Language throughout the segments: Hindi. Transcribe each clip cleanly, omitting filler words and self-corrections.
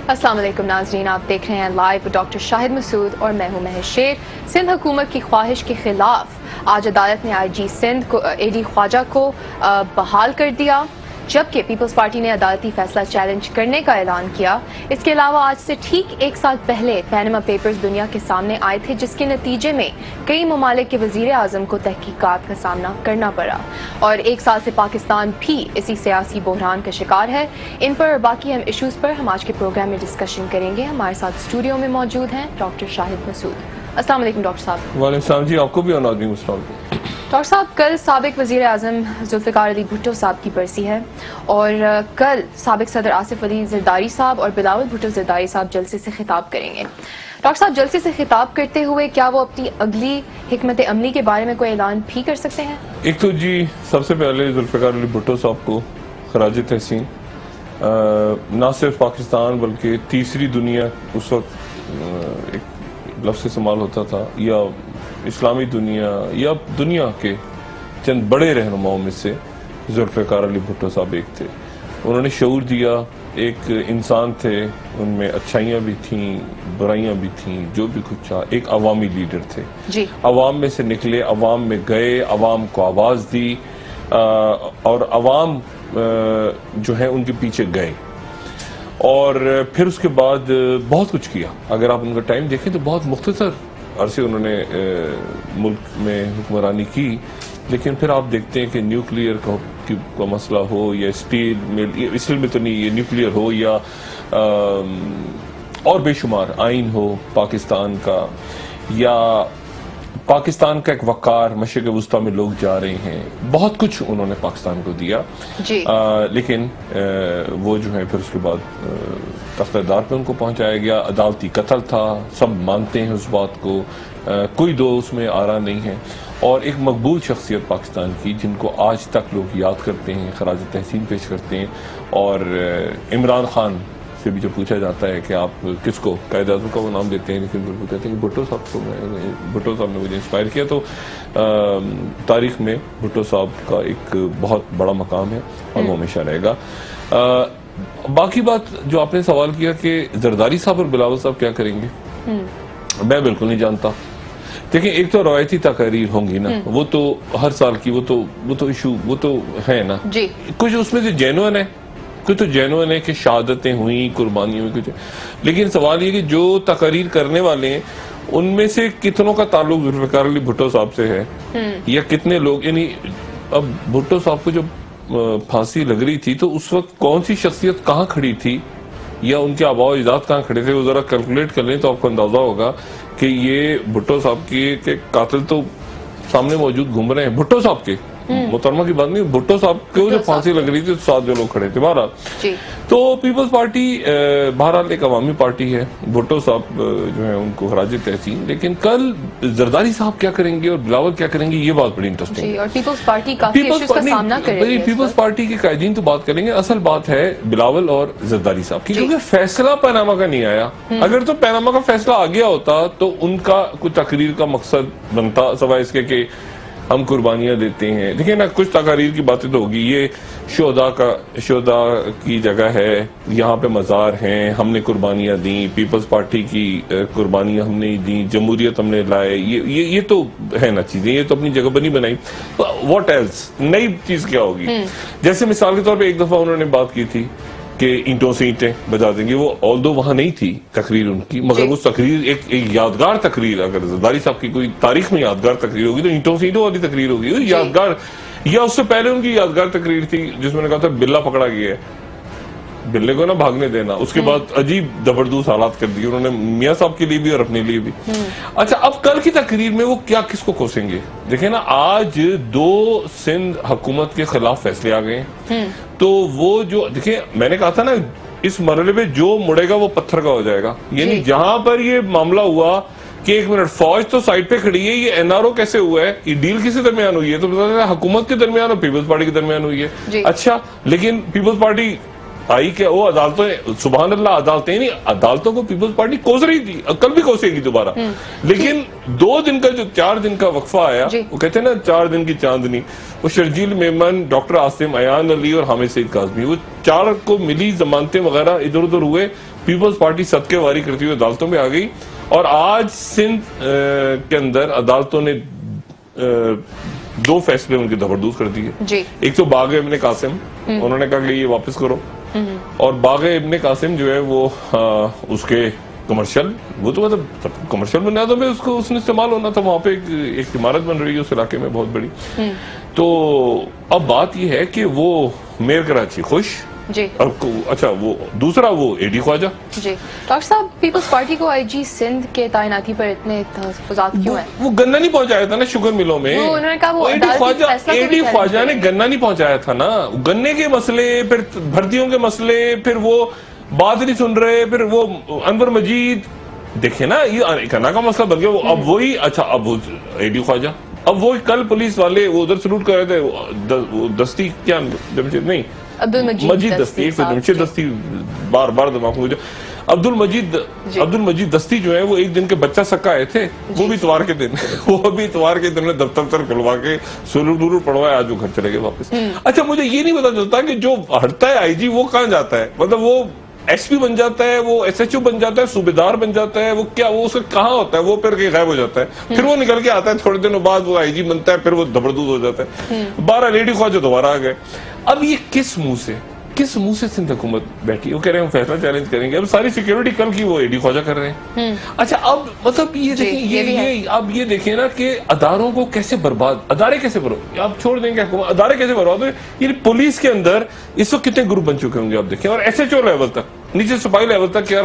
अस्सलाम वालेकुम नाज़रीन, आप देख रहे हैं लाइव डॉक्टर शाहिद मसूद और मैं हूं महज शेर। सिंध हुकूमत की ख्वाहिश के खिलाफ आज अदालत ने IG सिंध को AD ख्वाजा को बहाल कर दिया, जबकि पीपल्स पार्टी ने अदालती फैसला चैलेंज करने का ऐलान किया। इसके अलावा आज से ठीक एक साल पहले पैनामा पेपर्स दुनिया के सामने आए थे, जिसके नतीजे में कई ममालिक के वजीर आजम को तहकीकात का सामना करना पड़ा और एक साल से पाकिस्तान भी इसी सियासी बहरान का शिकार है। इन पर और बाकी अहम इशूज पर हम आज के प्रोग्राम में डिस्कशन करेंगे। हमारे साथ स्टूडियो में मौजूद हैं डॉक्टर शाहिद मसूद। अस्सलाम वालेकुम डॉक्टर साहब। वालेकुम जी, आपको भी और डॉक्टर साहब, कल साबिक वज़ीर आज़म जुल्फ़िकार अली भुट्टो साहब की बरसी है और कल साबिक सदर आसिफ अली ज़रदारी साहब और बिलावल भुट्टो ज़रदारी साहब जलसे से खिताब करेंगे। डॉक्टर साहब, जलसे से खिताब करते हुए क्या वो अपनी अगली हिकमत अमली के बारे में कोई ऐलान भी कर सकते हैं? एक तो जी, सबसे पहले जुल्फ़िकार अली भुट्टो साहब को खराज तहसीन, न सिर्फ पाकिस्तान बल्कि तीसरी दुनिया, उस वक्त एक लफ्ज़ इस्तेमाल होता था, या इस्लामी दुनिया या दुनिया के चंद बड़े रहनुमाओं में से जुल्फ़िकार अली भुट्टो साहब एक थे। उन्होंने शऊर दिया, एक इंसान थे, उनमें अच्छाइयाँ भी थीं, बुराइयाँ भी थीं, जो भी कुछ था। एक अवामी लीडर थे जी। अवाम में से निकले, अवाम में गए, अवाम को आवाज़ दी और अवाम जो है उनके पीछे गए और फिर उसके बाद बहुत कुछ किया। अगर आप उनका टाइम देखें तो बहुत मुख्तसर अरसे उन्होंने मुल्क में हुक्मरानी की, लेकिन फिर आप देखते हैं कि न्यूक्लियर का मसला हो या स्टील में तो नहीं, ये न्यूक्लियर हो या और बेशुमार आइन हो पाकिस्तान का, या पाकिस्तान का एक वकार मशरिक़ वुस्ता में लोग जा रहे हैं, बहुत कुछ उन्होंने पाकिस्तान को दिया जी। लेकिन वो जो है फिर उसके बाद तख्तेदार पे उनको पहुंचाया गया। अदालती कत्ल था, सब मानते हैं उस बात को, कोई दो उसमें आ रहा नहीं है। और एक मकबूल शख्सियत पाकिस्तान की जिनको आज तक लोग याद करते हैं, खराज तहसीन पेश करते हैं। और इमरान खान से भी जो पूछा जाता है कि आप किसको, कायद आज़म का वो नाम देते हैं, लेकिन वो कहते हैं कि भुट्टो साहब को, भुट्टो साहब ने मुझे इंस्पायर किया। तो तारीख में भुट्टो साहब का एक बहुत बड़ा मकाम है और वो हमेशा रहेगा। बाकी बात जो आपने सवाल किया कि जरदारी साहब और बिलावल साहब क्या करेंगे, मैं बिल्कुल नहीं जानता। देखिए, एक तो रवायती तकरीर होंगी ना, वो तो हर साल की, वो तो इशू वो तो है ना जी। कुछ उसमें से जेन्युइन है, कुछ तो जेन्युइन है कि शहादतें हुई, कुर्बानी हुई कुछ, लेकिन सवाल ये कि जो तकरीर करने वाले हैं उनमें से कितनों का ताल्लुक जुल्फ़िकार अली भुट्टो साहब से है, या कितने लोग, यानी अब भुट्टो साहब को जब फांसी लग रही थी तो उस वक्त कौन सी शख्सियत कहाँ खड़ी थी या उनके आबाओ इजाद कहाँ खड़े थे, वो जरा कैलकुलेट कर लें तो आपको अंदाजा होगा कि ये भुट्टो साहब के कातिल तो सामने मौजूद घूम रहे हैं। भुट्टो साहब के, मोहतरमा की बात नहीं, भुट्टो साहब को जो फांसी लग रही थी तो साथ जो लोग खड़े थे। बहरहाल तो पीपल्स पार्टी बहरहाल एक अवामी पार्टी है। भुट्टो साहब जो है उनको खराज तहसीन, लेकिन कल जरदारी साहब क्या करेंगे और बिलावल क्या करेंगे, ये बात बड़ी इंटरेस्टिंग है। और पीपल्स पार्टी काफी इश्यूज का सामना कर रही है। पीपल्स पार्टी के कायदीन तो बात करेंगे, असल बात है बिलावल और जरदारी साहब की, क्योंकि फैसला पैनामा का नहीं आया। अगर तो पैनामा का फैसला आ गया होता तो उनका कुछ तकरीर का मकसद बनता, सवाए इसके कि हम कुर्बानियां देते हैं। देखिए ना, कुछ तकारीर की बातें तो होगी, ये शोदा की जगह है, यहाँ पे मज़ार हैं, हमने कुर्बानियां दी, पीपल्स पार्टी की कुर्बानियां हमने दी, जमहूरियत हमने लाए, ये तो है ना चीजें, ये तो अपनी जगह बनी बनाई। व्हाट एल्स, नई चीज क्या होगी? जैसे मिसाल के तौर पे एक दफा उन्होंने बात की थी कि ईंटों से ईंटें बजा देंगे, वो ऑल्दो वहां नहीं थी तकरीर उनकी, मगर वो तकरीर एक यादगार तकरीर, अगर जरदारी साहब की कोई तारीख में यादगार तकरीर होगी तो ईंटों से ईंटों वाली तकरीर होगी यादगार। या उससे पहले उनकी यादगार तकरीर थी जिसमें कहा था बिल्ला पकड़ा गया है, बिल्ले को ना भागने देना। उसके बाद अजीब जबरदस्त हालात कर दिए उन्होंने, मियाँ साहब के लिए भी और अपने लिए भी। अच्छा, अब कल की तकरीर में वो क्या किसको कोसेंगे? देखिए ना, आज 2 सिंध हुकूमत के खिलाफ फैसले आ गए, तो वो जो, देखिए मैंने कहा था ना, इस मरहले में जो मुड़ेगा वो पत्थर का हो जाएगा। यानी जहां पर ये मामला हुआ कि 1 मिनट, फौज तो साइड पे खड़ी है, ये NRO कैसे हुआ है, ये डील किसी दरमियान हुई है, तो हुकूमत के दरमियान और पीपल्स पार्टी के दरमियान हुई है। अच्छा, लेकिन पीपल्स पार्टी आई क्या, वो अदालतें, सुबहान अल्लाह, अदालतें नहीं, अदालतों को पीपल्स पार्टी कोस रही थी, कल भी कोसेगी दोबारा। लेकिन 2 दिन का जो 4 दिन का वक्फा आया, वो कहते हैं ना 4 दिन की चांदनी, वो शर्जील मेमन, डॉक्टर आसिम, अयान अली और हामिद सईद काज़मी, वो 4 को मिली जमानतें वगैरह इधर उधर हुए, पीपल्स पार्टी सदके वारी करती हुई अदालतों में आ गई और आज सिंध के अंदर अदालतों ने 2 फैसले उनके जबरदस्त कर दिए। एक तो बाग इब्ने कासिम, उन्होंने कहा कि ये वापस करो, और बाग इब्ने कासिम जो है वो उसके कमर्शियल, वो तो मतलब कमर्शियल बुनियादों पे उसको उसने इस्तेमाल होना था। वहां पे एक इमारत बन रही है उस इलाके में बहुत बड़ी। तो अब बात ये है कि वो मेयर कराची खुश जी। अच्छा, वो दूसरा वो एडी ख्वाजा जी। डॉक्टर साहब, पीपल्स पार्टी को आईजी सिंध के तैनाती पर इतने तहफ़्फ़ुज़ात क्यों है? वो गन्ना नहीं पहुंचाया था ना शुगर मिलों में। उन्होंने कहा वो एडी ख्वाजा ने गन्ना नहीं पहुंचाया था ना। गन्ने के मसले, फिर भर्तियों के मसले, फिर वो बात नहीं सुन रहे, फिर वो अनवर मजीद, देखे ना ये गन्ना का मसला बन गया। अब वही, अच्छा अब वो एडी ख्वाजा, अब वो कल पुलिस वाले वो उधर सलूट कर रहे थे, दस्ती क्या जमशेद नहीं अब्दुल मजीद दस्ती, एक जमशेद दस्ती बार बार दिमाग में मुझे, अब्दुल मजीद दस्ती जो है वो एक दिन के बच्चा सक्का आए थे, वो भी इतवार के दिन वो भी इतवार के दिन में दफ्तर खुलवा के सुलूर पढ़वाया, आज वो घर चले गए वापस। अच्छा, मुझे ये नहीं पता चलता कि जो हटता है आईजी वो कहाँ जाता है, मतलब वो एसपी बन जाता है, वो एसएचओ बन जाता है, सूबेदार बन जाता है, वो क्या, वो उसका कहाँ होता है, वो फिर गायब हो जाता है, फिर वो निकल के आता है, थोड़े दिनों बाद वो आईजी बनता है, फिर वो जबरदस्त हो जाता है। 12 लेडी ख्वाजा दोबारा आ गए। अब ये किस मुंह से सिंध हुकूमत बैठी, वो कह रहे हैं हम फैसला चैलेंज करेंगे। अब सारी सिक्योरिटी कल की वो एडी ख्वाजा कर रहे हैं। अच्छा, अब मतलब ये देखिए, अब ये देखिए ना कि अदारों को कैसे बर्बाद, अदारे कैसे बर्बाद, आप छोड़ देंगे अदारे कैसे बर्बाद हुए। ये पुलिस के अंदर इस वक्त कितने ग्रुप बन चुके होंगे आप देखें, और एसएचओ लेवल तक, नीचे सिपाही लेवल तक, यार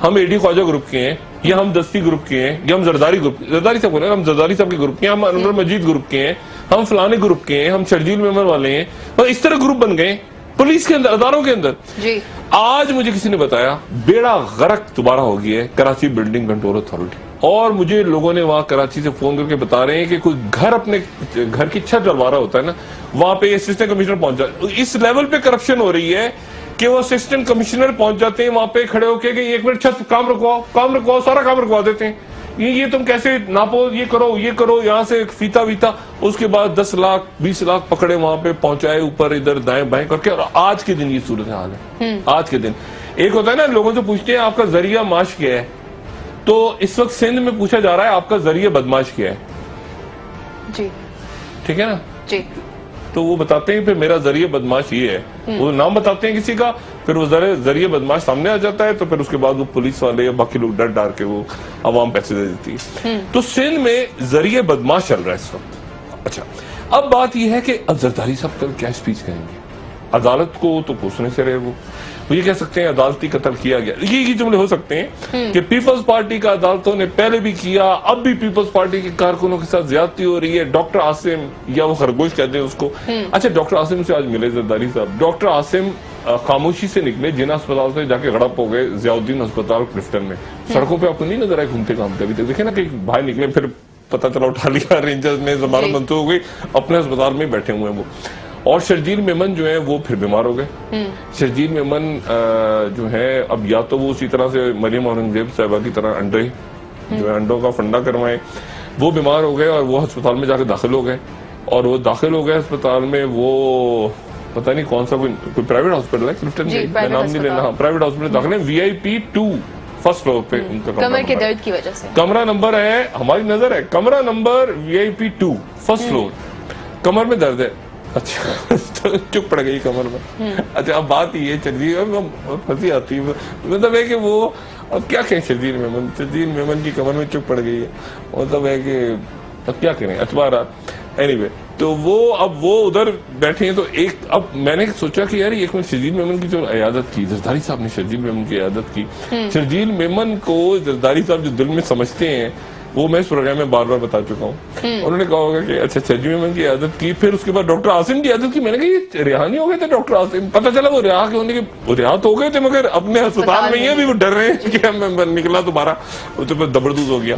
हम एडी ख्वाजा ग्रुप के हैं, या हम दस्ती ग्रुप के हैं, या हम जरदारी साहब बोले, हम जरदारी साहब के ग्रुप के हैं, हम अनवर मजीद ग्रुप के हैं, हम फलाने ग्रुप के हैं, हम शर्जील मेमन वाले हैं, और इस तरह ग्रुप बन गए पुलिस के अंदर, अदारों के अंदर जी। आज मुझे किसी ने बताया बेड़ा गर्क दोबारा हो गया है कराची बिल्डिंग कंट्रोल अथॉरिटी, और मुझे लोगों ने वहां कराची से फोन करके बता रहे हैं कि कोई घर अपने घर की छत डलवा रहा होता है ना, वहां पे असिस्टेंट कमिश्नर पहुंचा, इस लेवल पे करप्शन हो रही है कि वो असिस्टेंट कमिश्नर पहुंच जाते हैं वहां पे खड़े होके कि 1 मिनट छत काम रुकवाओ, सारा काम रुकवा देते हैं। ये तुम कैसे नापो, ये करो, यहाँ से फीता वीता, उसके बाद 10 लाख 20 लाख पकड़े, वहां पे पहुंचाए ऊपर इधर दाएं बाएं करके, और आज के दिन ये सूरत हाल है। आज के दिन एक होता है ना, लोगों से पूछते हैं आपका जरिया माश क्या है, तो इस वक्त सिंध में पूछा जा रहा है आपका जरिया बदमाश क्या है जी, ठीक है ना जी। तो वो बताते हैं फिर मेरा जरिए बदमाश ये है, वो नाम बताते हैं किसी का, फिर वो जरिए बदमाश सामने आ जाता है, तो फिर उसके बाद वो पुलिस वाले या बाकी लोग डर डार के वो आवाम पैसे दे देती है। तो सिंध में जरिए बदमाश चल रहा है इस वक्त। अच्छा, अब बात यह है कि अब जरदारी साहब कल क्या स्पीच करेंगे, अदालत को तो पूछने से रहे वो ये कह सकते हैं अदालती कत्ल किया गया, ये जुमले हो सकते हैं कि पीपल्स पार्टी का अदालतों ने पहले भी किया, अब भी पीपल्स पार्टी के कारकुनों के साथ ज्यादती हो रही है। डॉक्टर आसिम, या वो खरगोश कहते हैं उसको, अच्छा डॉक्टर आसिम से आज मिले जरदारी साहब। डॉक्टर आसिम खामोशी से निकले, जिना अस्पताल से जाके गड़प हो गए जियाउद्दीन अस्पताल क्लिफ्टन में। सड़कों पे आपको नहीं नजर आए घूमते घामते, अभी तक देखे ना कि भाई निकले, फिर पता चला उठा लिया रेंजर्स ने, जमानत मंजूर हो गई, अपने अस्पताल में बैठे हुए हैं वो। और शर्जील मेमन जो है वो फिर बीमार हो गए। शर्जील मेमन जो है अब या तो वो उसी तरह से मरियम औरंगजेब साहिबा की तरह अंडे जो है अंडों का फंडा करवाए, वो बीमार हो गए और वो अस्पताल में जाके दाखिल हो गए। और वो दाखिल हो गए अस्पताल में, वो पता नहीं कौन सा कोई प्राइवेट हॉस्पिटल है क्लिफ्टन में, नाम नहीं लेना, प्राइवेट हॉस्पिटल दाखिल है, VIP 2 फर्स्ट फ्लोर पे उनका कमर के दर्द की वजह से। कमरा नंबर है, हमारी नजर है, कमरा नंबर VIP 2 फर्स्ट फ्लोर, कमर में दर्द है। अच्छा तो चुप पड़ गई कमर में। अच्छा अब बात ये चलिए, फंसी आती है, मतलब है कि वो अब क्या कहें, शर्जील मेमन की कमर में चुप पड़ गई है, मतलब है कि अब क्या करें, अखबार एनीवे। तो वो अब वो उधर बैठे हैं, तो एक अब मैंने सोचा कि यार एक मिनट, शर्जील मेमन की जो इयादत की जरदारी साहब ने, शर्जील मेमन की इयादत की, शर्जील मेमन को जरदारी साहब जो दिल में समझते हैं वो मैं इस प्रोग्राम में बार बार बता चुका हूँ। उन्होंने कहा होगा कि अच्छा शर्जील मेमन की इयादत की, फिर उसके बाद डॉक्टर आसिम की इयादत की। मैंने कहा ये रिहा नहीं हो गए थे डॉक्टर आसिम, पता चला वो रिहा के होने के, वो रिहा तो हो गए थे मगर अपने अस्पताल में ही अभी वो डर रहे हैं कि हम निकला दोबारा, तो फिर जबरदस्त हो गया।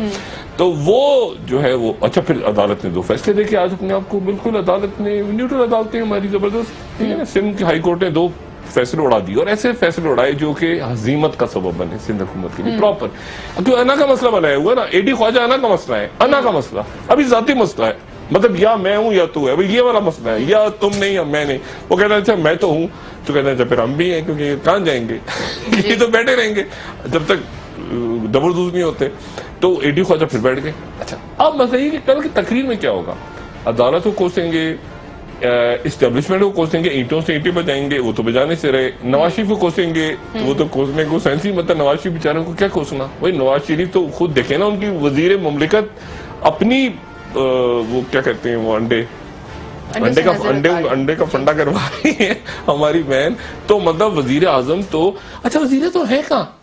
तो वो जो है वो, अच्छा फिर अदालत ने 2 फैसले देखे आज अपने आप को, बिल्कुल अदालत ने, न्यूट्रल अदालतें हमारी जबरदस्त, ठीक है ना, सिंध की हाई कोर्ट ने 2 फैसले उड़ा दिए, और ऐसे फैसले उड़ाए जो कि हजीमत का सबब बने सिंध हुकूमत के लिए प्रॉपर। क्यों अना का मसला बनाया हुआ ना, एडी ख्वाजा अना का मसला है, अना का मसला अभी जाती मसला है, मतलब या मैं हूं या तू है, भाई ये वाला मसला है, या तुम नहीं या मैं नहीं। वो कहता है अच्छा मैं तो हूं, तो कहता है अच्छा फिर हम भी हैं, क्योंकि कहां जाएंगे ये तो बैठे रहेंगे जब तक जबरदस्त नहीं होते। तो एडी ख्वाजा फिर बैठ गए। अच्छा अब मसला ये कि कल की तकरीर में क्या होगा, अदालत को कोसेंगे, इस्टेब्लिशमेंट को कोसेंगे, ईंटों से ईंटें बजाएंगे, वो तो बजाने से रहे, नवाज शरीफ को कोसेंगे तो वो तो कोसने को सेंस ही मतलब, नवाज शरीफ बेचारों को क्या कोसना, वही नवाज शरीफ तो खुद देखे ना, उनकी वजीर मुमलिकत अपनी वो क्या कहते हैं वो अंडे का फंडा करवा रही है हमारी बहन। तो मतलब वजीर आजम तो अच्छा वजीर तो है कहाँ,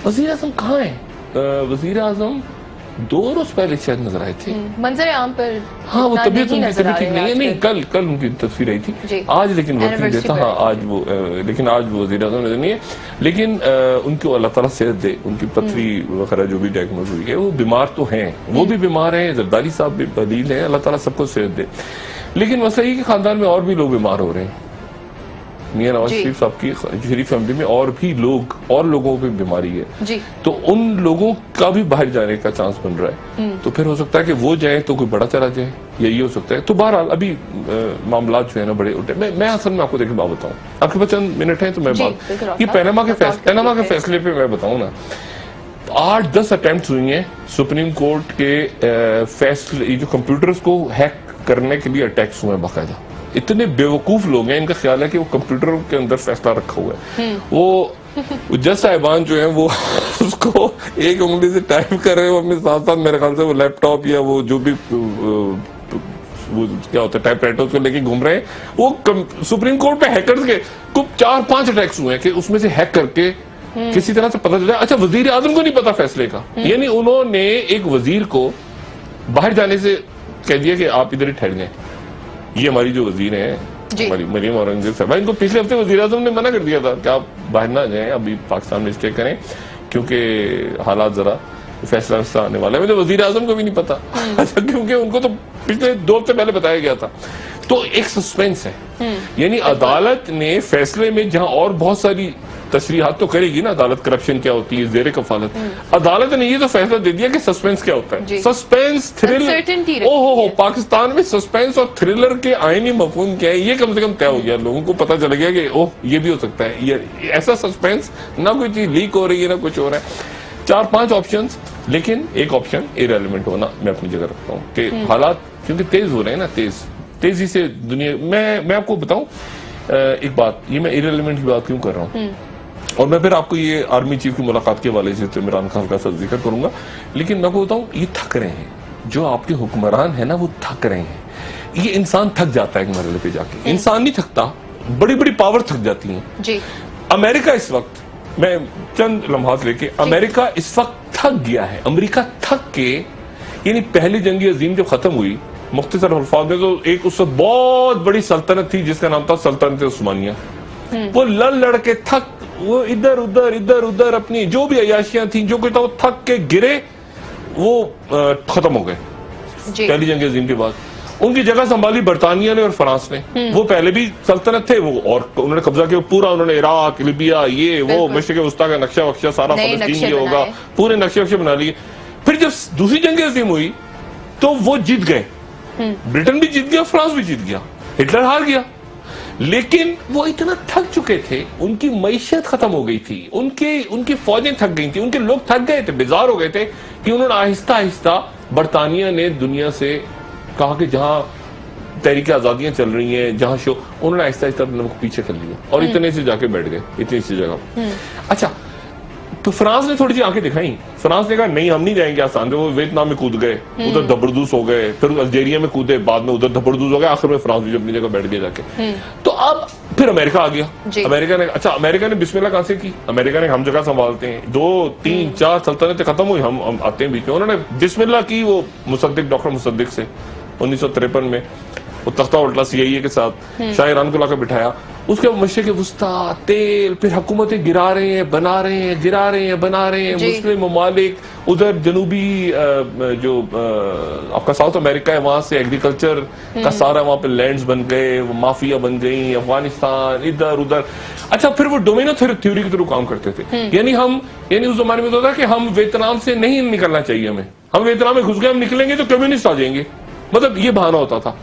वजीर आजम कहाँ है? वजीर आजम 2 रोज पहले शायद नजर आए थे मंजर आम पर। हाँ वो तबीयत उनकी ठीक नहीं है, नहीं कल उनकी तस्वीर आई थी, आज लेकिन वर्किंग डे था। हाँ आज वो लेकिन आज वो वज़ीर आज़म नजर नहीं है, लेकिन उनको अल्लाह ताला सेहत दे, उनकी पथरी वगैरह जो भी डायग्नोज हुई है, वो बीमार तो हैं, वो भी बीमार हैं, जरदारी साहब भी बदील है, अल्लाह ताला सबको सेहत दे। लेकिन मसला ये कि खानदान में और भी लोग बीमार हो रहे हैं, मियां नवाज शरीफ साहब की शरीफ फैमिली में और भी लोगों को बीमारी है जी। तो उन लोगों का भी बाहर जाने का चांस बन रहा है, तो फिर हो सकता है कि वो जाए तो कोई बड़ा चला जाए, यही हो सकता है। तो बहरहाल अभी मामला जो है ना बड़े उल्टे। मैं असल में आपको देखिए बात बताऊं, आपके पास चंद मिनट है तो मैं बात, ये पनामा के फैसले पे मैं बताऊं ना, 8-10 अटेम्प्ट हुई हैं सुप्रीम कोर्ट के फैसले, जो कंप्यूटर्स को हैक करने के लिए अटैक्स हुए हैं बाकायदा। इतने बेवकूफ लोग हैं, इनका ख्याल है कि वो कंप्यूटर के अंदर फैसला रखा हुआ है। वो जज साहिबान जो है वो उसको एक उंगली से टाइप कर रहे हो, अपने साथ साथ मेरे ख्याल से वो लैपटॉप या वो जो भी वो क्या होता है टाइपराइटर को लेके घूम रहे हैं। वो सुप्रीम कोर्ट पे हैकर्स के कुछ 4-5 अटैक्स हुए हैं कि उसमें से हैक करके किसी तरह से पता चल जाए। अच्छा वजीर आजम को नहीं पता फैसले का, यानी उन्होंने एक वजीर को बाहर जाने से कह दिया कि आप इधर ही ठहर जाए। ये हमारी जो वजीर है हमारी मरियम औरंगजेब साहब, इनको पिछले हफ्ते वजीर आजम ने मना कर दिया था कि आप बाहर ना जाएं, अभी पाकिस्तान में स्टे करें, क्योंकि हालात जरा फैसला आने वाला है। मुझे वजीर आजम को भी नहीं पता अच्छा, क्योंकि उनको तो पिछले 2 हफ्ते पहले बताया गया था। तो एक सस्पेंस है, यानी अदालत ने फैसले में जहां और बहुत सारी तशरीहात तो करेगी ना अदालत, करप्शन क्या होती है, जेर कफालत, अदालत ने ये तो फैसला दे दिया कि सस्पेंस क्या होता है, सस्पेंस थ्रिलर। ओहो पाकिस्तान में सस्पेंस और थ्रिलर के आईनी मफहूम क्या है, ये कम से कम तय हो गया, लोगों को पता चल गया कि ओह ये भी हो सकता है, ये ऐसा सस्पेंस, ना कोई चीज लीक हो रही है ना कुछ हो रहा है। 4-5 ऑप्शंस, लेकिन एक ऑप्शन इरेलेवेंट होना मैं अपनी जगह रखता हूँ कि हालात क्योंकि तेज हो रहे हैं ना, तेजी से दुनिया। मैं आपको बताऊं एक बात, ये मैं इरेलेवेंट की बात क्यों कर रहा हूँ, और मैं फिर आपको ये आर्मी चीफ की मुलाकात के हवाले से इमरान खान का जिक्र करूंगा, लेकिन मैं आपको बताऊं ये थक रहे हैं, जो आपके हुक्मरान है ना वो थक रहे हैं। ये इंसान थक जाता है एक मरहले पे जाके, इंसान नहीं थकता, बड़ी बड़ी पावर थक जाती है जी। अमेरिका इस वक्त, मैं चंद लम्हात लेके, अमेरिका इस वक्त थक गया है। अमेरिका थक के, यानी पहली जंग अजीम जब खत्म हुई, मुख्तसर अल्फाज में, तो एक उस वक्त बहुत बड़ी सल्तनत थी जिसका नाम था सल्तनत उस्मानिया। वो लड़ के थक, वो इधर उधर अपनी जो भी अयाशियां थी, जो कुछ था, वो थक के गिरे, वो खत्म हो गए पहली जंग अजीम के बाद। उनकी जगह संभाली बरतानिया ने और फ्रांस ने। वो पहले भी सल्तनत थे वो, और उन्होंने कब्जा किया पूरा, उन्होंने इराक, लिबिया, ये वो मशरिक़ वस्ता का नक्शा वक्शा सारा फलस्तीन ये होगा, पूरे नक्शे वक्शे बना लिए। फिर जब दूसरी जंग अजीम हुई तो वो जीत गए, ब्रिटेन भी जीत गया, फ्रांस भी जीत गया, हिटलर हार गया। लेकिन वो इतना थक चुके थे, उनकी मईशत खत्म हो गई थी, उनकी फौजें थक गई थी, उनके लोग थक गए थे, बेजार हो गए थे, कि उन्होंने आहिस्ता आहिस्ता, बरतानिया ने दुनिया से कहा कि जहां तहरीक आजादियां चल रही हैं, जहां शो, उन्होंने आहिस्ता आहिस्ता अपने को पीछे कर लिया और इतने से जाके बैठ गए, इतनी सी जगह। अच्छा, तो फ्रांस ने थोड़ी सी आंखें दिखाई, फ्रांस ने कहा नहीं हम नहीं जाएंगे आसान, वो वियतनाम में कूद गए, उधर धबरदूस हो गए, फिर अल्जेरिया में कूदे, बाद में उधर धबरदूस हो गए, आखिर में फ्रांस भी अपनी जगह बैठ गए जाके। तो अब फिर अमेरिका आ गया। अमेरिका ने बिस्मिल्लाह कहां से की, अमेरिका ने हम जगह संभालते हैं, 2, 3, 4 सल्तनतें खत्म हुई, हम आते हैं बीच में। उन्होंने बिस्मिल्लाह की वो मुसद्दिक, डॉक्टर मुसद्दिक से 1953 में, वो तख्ता उल्टा CIA के साथ शाह ईरान को लाकर बिठाया, उसके मशरिक़ वस्ता, तेल, फिर हुकूमतें गिरा रहे हैं, बना रहे हैं, गिरा रहे हैं, बना रहे हैं, मुस्लिम ममालिक, उधर जनूबी जो आपका साउथ अमेरिका है, वहां से एग्रीकल्चर का सारा वहां पे लैंड्स बन गए, माफिया बन गई, अफगानिस्तान, इधर उधर। अच्छा, फिर वो डोमिनो थ्योरी की तरह काम करते थे, यानी उस जमाने में तो था कि हम वियतनाम से नहीं निकलना चाहिए, हम वियतनाम में घुस गए, हम निकलेंगे तो कम्युनिस्ट आ जाएंगे, मतलब ये बहाना होता था।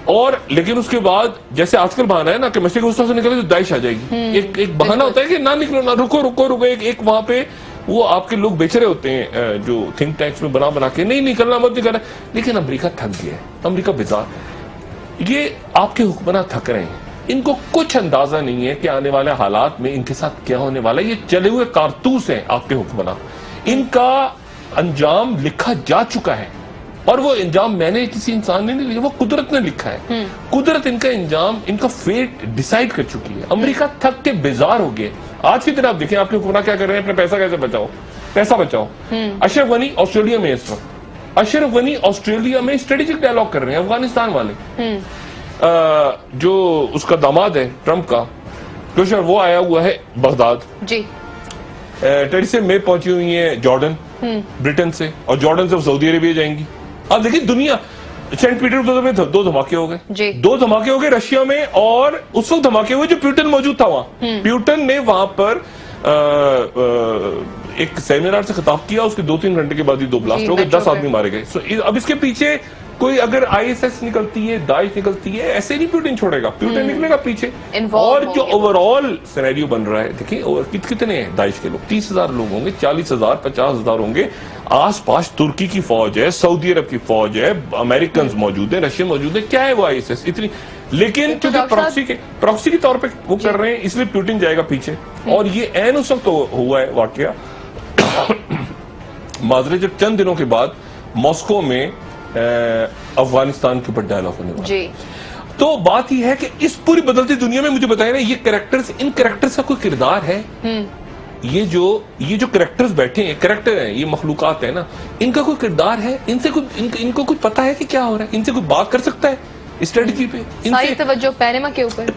और लेकिन उसके बाद जैसे आजकल बहाना है ना कि मशरिक वस्ता से निकले तो दाइश आ जाएगी, एक बहाना होता है कि ना निकलो, ना रुको रुको रुको। एक वहां पे वो आपके लोग बेच रहे होते हैं जो थिंक टैंक्स में बना के नहीं निकलना, मत निकलना। लेकिन अमेरिका थक गया है, अमेरिका बेजार, ये आपके हुक्मरान थक रहे हैं, इनको कुछ अंदाजा नहीं है कि आने वाले हालात में इनके साथ क्या होने वाला है। ये चले हुए कारतूस हैं आपके हुक्मरान, इनका अंजाम लिखा जा चुका है। और वो अंजाम मैंने किसी इंसान ने नहीं लिखा, वो कुदरत ने लिखा है। कुदरत इनका अंजाम, इनका फेट डिसाइड कर चुकी है। अमेरिका थक के बेजार हो गए। आज की तरह आप देखें आपके हुक्मरान क्या कर रहे हैं, अपना पैसा कैसे बचाओ, पैसा बचाओ। अशरफ गनी ऑस्ट्रेलिया में, इस वक्त अशरफ गनी ऑस्ट्रेलिया में स्ट्रेटेजिक डायलॉग कर रहे हैं अफगानिस्तान वाले। जो उसका दामाद है ट्रंप का, जो वो आया हुआ है बगदाद जी। टेरिसा में पहुंची हुई है जॉर्डन ब्रिटेन से, और जॉर्डन से सऊदी अरेबिया जाएंगी। अब देखिए दुनिया, सेंट पीटर्सबर्ग में 2 धमाके हो गए, 2 धमाके हो गए रशिया में, और उस वक्त धमाके हुए जो प्यूटन मौजूद था वहां। प्यूटन ने वहां पर एक सेमिनार से खिताब किया, उसके 2-3 घंटे के बाद ही 2 ब्लास्ट हो गए, 10 आदमी मारे गए। अब इसके पीछे कोई अगर आईएसएस निकलती है, दाइश निकलती है, ऐसे नहीं प्यूटन छोड़ेगा, प्यूटन निकलेगा पीछे। और जो ओवरऑल सिनेरियो बन रहा है, देखिए कितने हैं दाइश के लोग, 30,000 लोग होंगे, 40,000, 50,000 होंगे। आसपास तुर्की की फौज है, सऊदी अरब की फौज है, अमेरिकन मौजूद है, रशियन मौजूद है, क्या है वो आईएसएस इतनी। लेकिन क्योंकि प्रॉक्सी के तौर पे वो कर रहे हैं, इसलिए प्यूटन जाएगा पीछे। और ये ऐन उस वक्त हुआ है वाकया माजरे, जब चंद दिनों के बाद मॉस्को में अफगानिस्तान के ऊपर डायलॉग होने वाला जी। तो बात यह है कि इस पूरी बदलती दुनिया में मुझे बताया ना, ये कैरेक्टर्स, इन कैरेक्टर्स का कोई किरदार है? ये जो कैरेक्टर्स बैठे हैं, कैरेक्टर हैं, ये मखलूकात है ना, इनका कोई किरदार है? इनसे कुछ इनको कुछ पता है कि क्या हो रहा है? इनसे कोई बात कर सकता है स्ट्रेटजी पे? सारी तवज्जो पैनमा के ऊपर।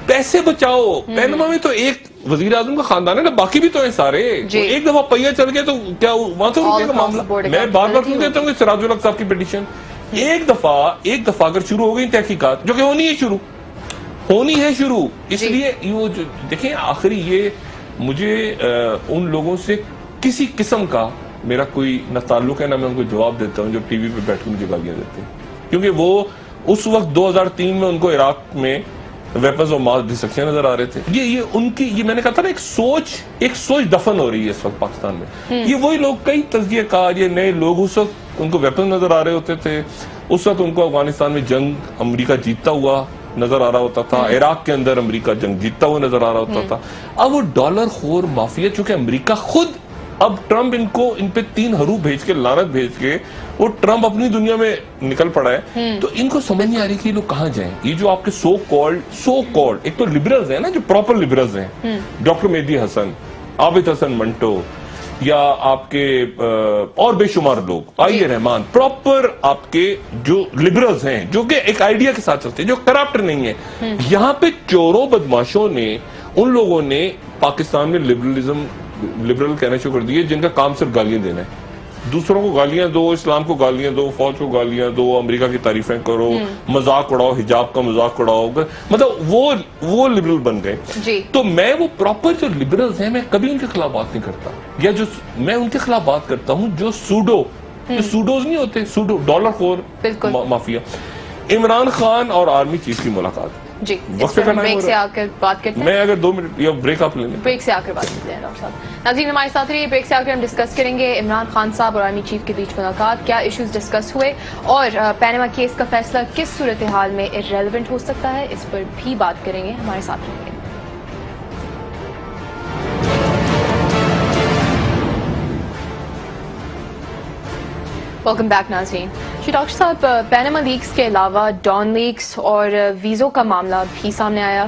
पैसे बचाओ। पैनमा में तो एक वजीर आजम का खानदान है ना, बाकी भी तो है सारे। तो एक दफा पहिया चल गया तो क्या वहां तो रुकेगा मामला? मैं बार बार सुन देता हूँ सिराजुल हक साहब की पिटीशन, एक दफा अगर शुरू हो गई तहकीकात, जो कि होनी है शुरू, इसलिए वो देखें आखिरी ये मुझे उन लोगों से किसी किस्म का मेरा कोई न ताल्लुक है, ना मैं उनको जवाब देता हूँ जो टीवी पे बैठ कर मुझे गालियां देते हैं, क्योंकि वो उस वक्त 2003 में उनको इराक में वेपन्स और मास डिस्ट्रक्शन नजर आ रहे थे। ये उनकी, ये मैंने कहा था ना, एक सोच दफन हो रही है इस वक्त पाकिस्तान में। ये वही लोग, कई तजज़ियाकार, ये नए लोग, उस वक्त उनको वेपन नजर आ रहे होते थे, उस वक्त उनको अफगानिस्तान में जंग अमेरिका जीतता हुआ नजर आ रहा होता था, इराक के अंदर अमेरिका जंग जीतता हुआ नजर आ रहा होता था। अब वो डॉलर खोर माफिया, चूंकि अमेरिका खुद, अब ट्रंप इन पे 3 हरू भेज के, लानत भेज के, वो ट्रंप अपनी दुनिया में निकल पड़ा है। तो इनको समझ नहीं आ रही कि लोग कहां जाएं। ये जो आपके सो कॉल्ड एक तो लिबरल्स हैं ना, जो प्रॉपर लिबरल्स हैं, डॉक्टर मेहदी हसन, आबिद हसन मंटो, या आपके और बेशुमार लोग, आईए रहमान, प्रॉपर आपके जो लिबरल्स हैं, जो कि एक आइडिया के साथ चलते हैं, जो करप्ट नहीं है। यहाँ पे चोरों बदमाशों ने, उन लोगों ने पाकिस्तान में लिबरल कहना शुरू कर दिए, जिनका काम सिर्फ गालियां देना है। दूसरों को गालियां दो, इस्लाम को गालियां दो, फौज को गालियां दो, अमेरिका की तारीफें करो, मजाक उड़ाओ, हिजाब का मजाक उड़ाओ, मतलब वो लिबरल बन गए। तो मैं वो प्रॉपर जो लिबरल्स हैं, मैं कभी उनके खिलाफ बात नहीं करता, या जो मैं उनके खिलाफ बात करता हूं जो सूडोज नहीं होते, सूडो डॉलर खोर माफिया। इमरान खान और आर्मी चीफ की मुलाकात जी, ब्रेक से आकर बात करते हैं। मैं अगर 2 मिनट या ब्रेक आप लेंगे, ब्रेक से आकर बात करते हैं डॉक्टर साहब। नाज़रीन हमारे साथ रहिए, ब्रेक से आकर हम डिस्कस करेंगे इमरान खान साहब और आर्मी चीफ के बीच मुलाकात, क्या इश्यूज डिस्कस हुए, और पैनमा केस का फैसला किस सूरत हाल में इररेलेवेंट हो सकता है, इस पर भी बात करेंगे। हमारे साथ रहिए। वेलकम बैक नाज़रीन। डॉक्टर साहब, पैनमा लीक्स के अलावा डॉन लीक्स और वीज़ों का मामला भी सामने आया।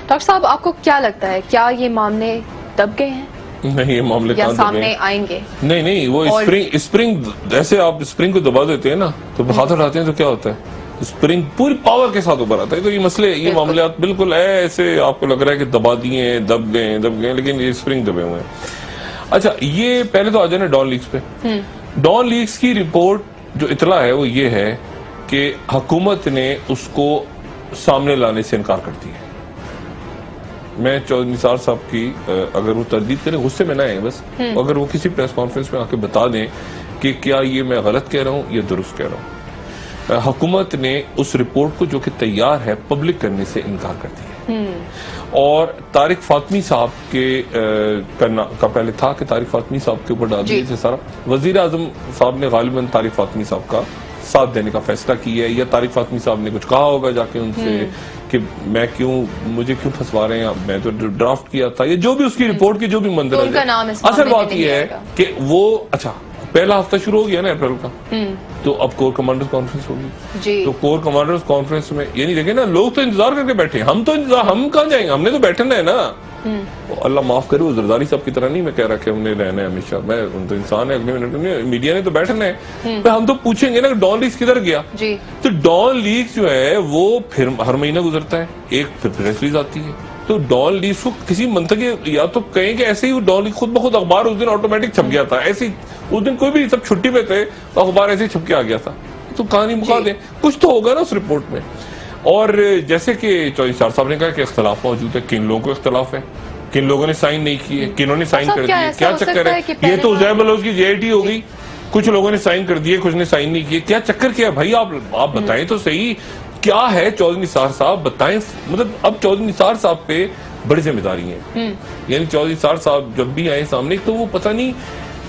डॉक्टर साहब, आपको क्या लगता है, क्या ये मामले दब गए हैं? नहीं, ये मामले या सामने आएंगे? नहीं, वो स्प्रिंग जैसे आप स्प्रिंग को दबा देते हैं ना, तो हाथ उठाते हैं तो क्या होता है, स्प्रिंग पूरी पावर के साथ उभर आता है। तो ये मामले बिल्कुल ऐसे आपको लग रहा है कि दबा दिए, दब गए, लेकिन ये स्प्रिंग दबे हुए हैं। अच्छा, ये पहले तो आ जाए ना डॉन लीक्स पे। डॉन लीक्स की रिपोर्ट जो इतला है वो ये है कि हुकूमत ने उसको सामने लाने से इनकार कर दिया। मैं चौधरी निसार साहब की अगर वो तरदीद करें, गुस्से में ना आए बस, अगर वो किसी प्रेस कॉन्फ्रेंस में आके बता दें कि क्या ये मैं गलत कह रहा हूं या दुरुस्त कह रहा हूं। हुकूमत ने उस रिपोर्ट को जो कि तैयार है पब्लिक करने से इनकार कर दिया। और तारिक फातमी साहब के का पहले था कि तारिक फातमी साहब के ऊपर डाल दिया सारा। वजीर आजम साहब ने गालिबन तारिक फातमी साहब का साथ देने का फैसला किया है, या तारिक फातमी साहब ने कुछ कहा होगा जाके उनसे कि मुझे क्यों फंसवा रहे हैं, मैं तो ड्राफ्ट किया था, ये जो भी उसकी रिपोर्ट की जो भी मंजर है। असल बात यह है कि वो अच्छा पहला हफ्ता शुरू हो गया ना अप्रैल का, तो अब कोर कमांडर्स कॉन्फ्रेंस होगी। तो कोर कमांडर्स कॉन्फ्रेंस में ये नहीं देखे ना, लोग तो इंतजार करके बैठे, हम कहाँ जाएंगे, हमने तो बैठना है ना। अल्लाह माफ करे, वो जरदारी साहब की तरह नहीं मैं कह रहा कि हमने रहना है हमेशा, मैं उन तो इंसान है, अगले मिनट में मीडिया ने तो बैठना है। तो हम तो पूछेंगे ना डॉन लीक्स किधर गया। तो डॉन लीक्स जो है वो फिर हर महीना गुजरता है, एक फिर प्रेस रिलीज आती है। तो डॉन लीक्स को किसी मंतके या तो कहें कि ऐसे ही डॉन लीक खुद ब खुद अखबार उस दिन ऑटोमेटिक छप गया था, ऐसे उस दिन कोई भी सब छुट्टी पे थे तो अखबार ऐसे ही छप के आ गया था। तो कहानी मुका दें, कुछ तो होगा ना उस रिपोर्ट में। और जैसे कि चौधरी साहब ने कहा कि इख्तलाफ मौजूद है, किन लोगों को इख्तलाफ है, किन लोगों ने साइन नहीं किए, किन्होंने साइन कर दिए, क्या चक्कर है। ये तो उज़ैर बलोच की JIT हो गई, कुछ लोगों ने साइन कर दिए, कुछ ने साइन नहीं किए, क्या चक्कर क्या है भाई, आप बताएं तो सही क्या है। चौधरी निसार साहब बताएं, मतलब अब चौधरी निसार साहब पे बड़ी जिम्मेदारी है। यानी चौधरी निसार साहब जब भी आए सामने तो वो पता नहीं